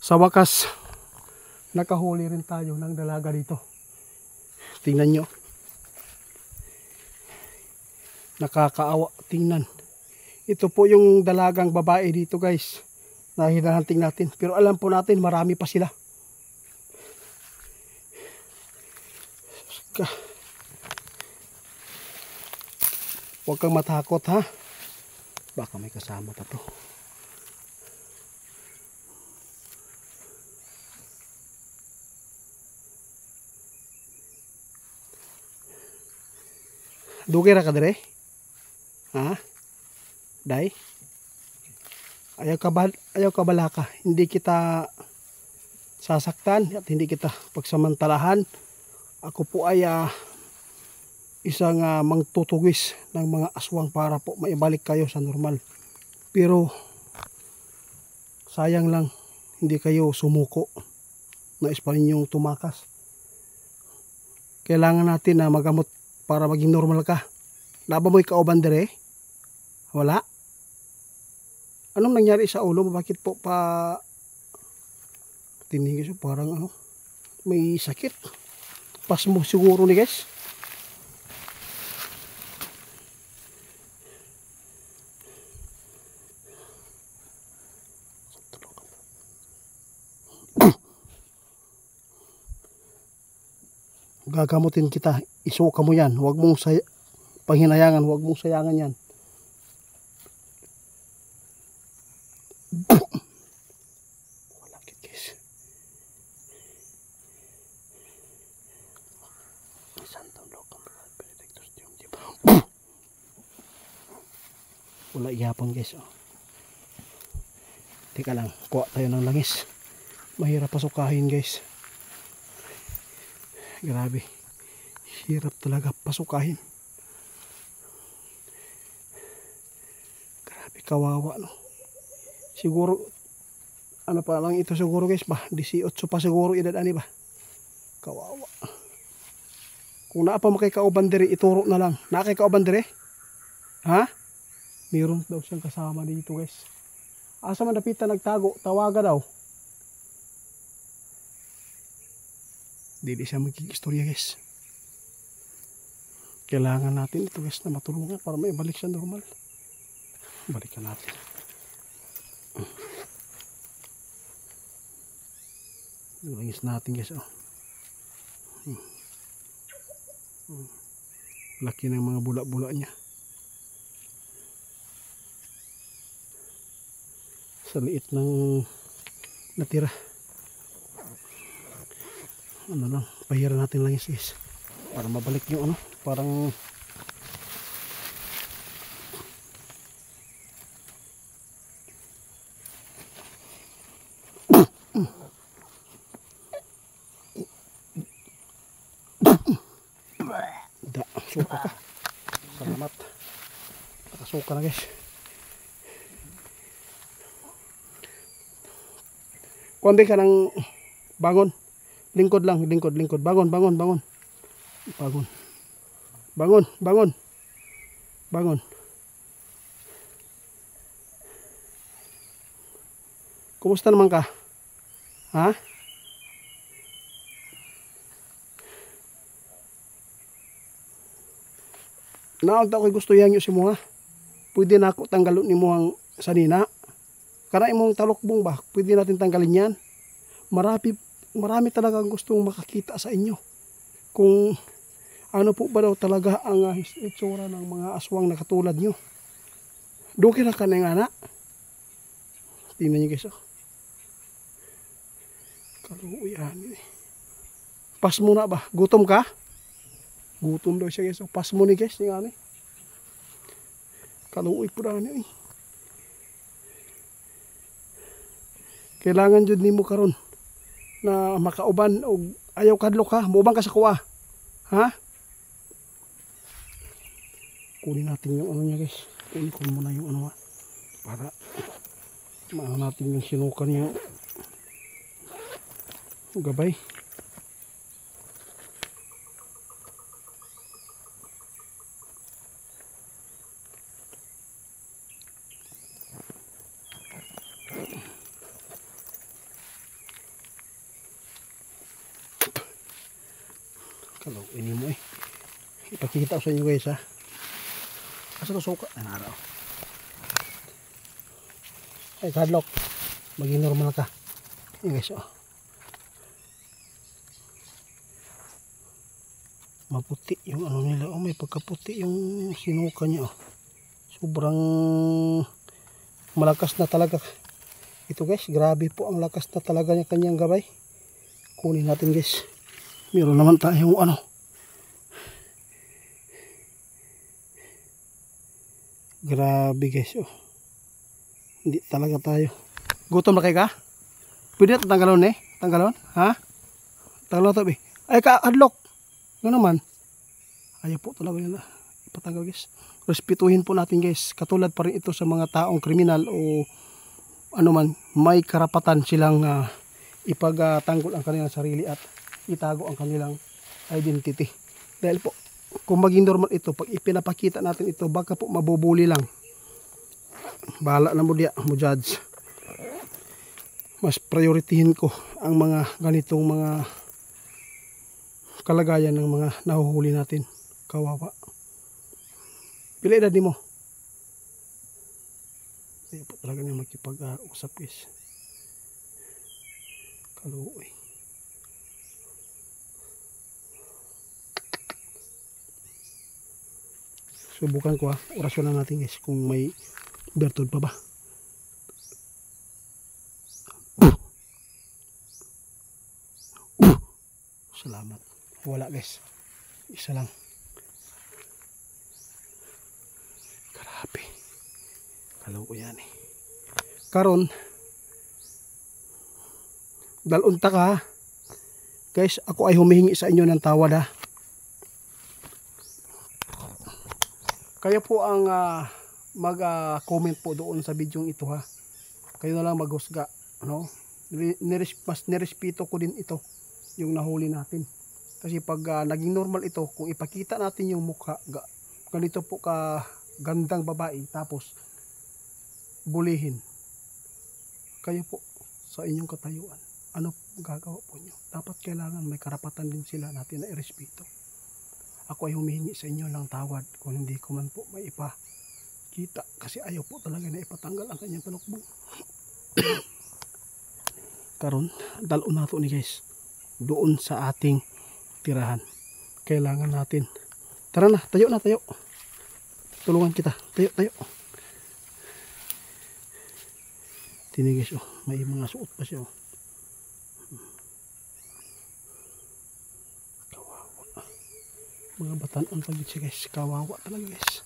Sa wakas, nakahuli rin tayo ng dalaga dito. Tingnan nyo. Nakakaawa tingnan. Ito po yung dalagang babae dito guys, na hinahunting natin. Pero alam po natin marami pa sila. Huwag kang matakot ha. Baka may kasama pa to. Dugay ra ka dire? Ha? Day? Ayaw ka balaka. Hindi kita sasaktan at hindi kita pagsamantalahan. Ako po ay isang mangtutugis ng mga aswang para po maibalik kayo sa normal. Pero sayang lang hindi kayo sumuko. Nais pa ninyong tumakas. Kailangan natin na magamot para maging normal ka. Laba mo'y kauban dire? Wala? Anong nangyari sa ulo mo? Bakit po pa tinigis? Parang may sakit. Pas mo siguro ni guys. Gagamutin kita. Isuka mo yan. Huwag mong panghinayangan. Huwag mong sayangan yan. Walakit guys. Wala ihapon guys. Teka lang. Kuha tayo ng langis. Mahirap pasukahin guys. Grabe. Hirap talaga pasukahin. Grabe kawawa no. Siguro ano pa lang ito siguro guys ba. 18 pa siguro edad ani ba. Kawawa. Kung naa pa makikauban dire ituro na lang. Nakikauban dire? Ha? Meron daw siyang kasama dito guys. Asa man dapitan nagtago, tawaga daw. Dili siya magkikistorya guys. Kailangan natin ito guys na matulungan para maibalik siya normal. Balikan natin. Langis natin guys. Laki ng mga bula-bula niya. Sa liit ng natira. Ano lang, pahiran natin lang guys para mabalik yung parang suka ka. Salamat. Nakasuka na guys. Kundi ka ng bangon. Lingkod lang, lingkod. Bangon. Kumusta naman ka? Ha? Naunta ko'y gusto yan yung si mo ha. Pwede na ako tanggalon ni mo ang sanina. Kara imong talukbong ba? Pwede natin tanggalin yan. Marami talagang gustong makakita sa inyo. Kung ano po ba daw talaga ang itsura ng mga aswang na katulad nyo. Doon na ka na yung anak. Tingnan nyo guys. Kaluuyan. Pas mo na ba? Gutom ka? Gutom daw siya guys. Pas mo ni guys. Kaluuy po na niyo. Kailangan dyan ni mo karon na makauban o ayaw kadlo ka, muubang ka sa kuwa. Ha? Kunin natin yung ano niya guys. Kunin ko muna yung ano para maano natin yung sinukan niya. Gabay. Kalau ini mo ipakita ko sa inyo guys ha. Asa ko suka na araw. Ay kadlok. Maging normal ka. Yan guys oh. Maputi yung ano nila. Oh, may pagkaputi yung sinuka niya oh. Sobrang malakas na talaga. Ito guys, grabe po ang lakas na talaga niya kanyang gabay. Kunin natin guys. Meron naman tayong ano. Grabe guys oh. Hindi talaga tayo. Gutom na kayo ka? Pwede natin tanggalon Tanggalon? Ha? Tanggalon tabi. Ay ka, adlock. Nga naman. Ayaw po talaga nila. Ipatanggal guys. Respetuhin po natin guys. Katulad pa rin ito sa mga taong kriminal o ano man. May karapatan silang ipagtanggol ang kanilang sarili at itago ang kanilang identity. Dahil po, kung maging normal ito, pag ipinapakita natin ito, baka po mabubuli lang. Bahala na mo diya, mo judge. Mas prioritihin ko ang mga ganitong mga kalagayan ng mga nahuhuli natin. Kawawa. Pila edad ni mo? Ayaw po talaga niya makipag-usap guys. Kaluoy. Subukan ko orasyon na natin guys kung may bertod pa ba. Salamat. Wala guys. Isa lang. Grabe. Kalaw ko yan Karon dalunta ka guys, ako ay humihingi sa inyo ng tawad ha. Kayo po ang mag-comment po doon sa video ito ha. Kayo na lang maghusga, no? Mas nirespeto ko din ito, yung nahuli natin. Kasi pag naging normal ito, kung ipakita natin yung mukha, ganito po ka gandang babae, tapos bulihin. Kayo po sa inyong katayuan. Ano gagawa po nyo? Dapat kailangan may karapatan din sila natin na irespeto. Ako ay humihingi sa inyo ng tawad kung hindi ko man po may ipakita kasi ayaw po talaga na ipatanggal ang kanyang talukbong. Karon, dalon nato ni guys doon sa ating tirahan. Kailangan natin. Tara na, tayo na tayo. Tulungan kita. Tayo. Tini guys oh, may mga suot pa siya oh. Mga bataan pagit siya guys, kawawa talaga guys.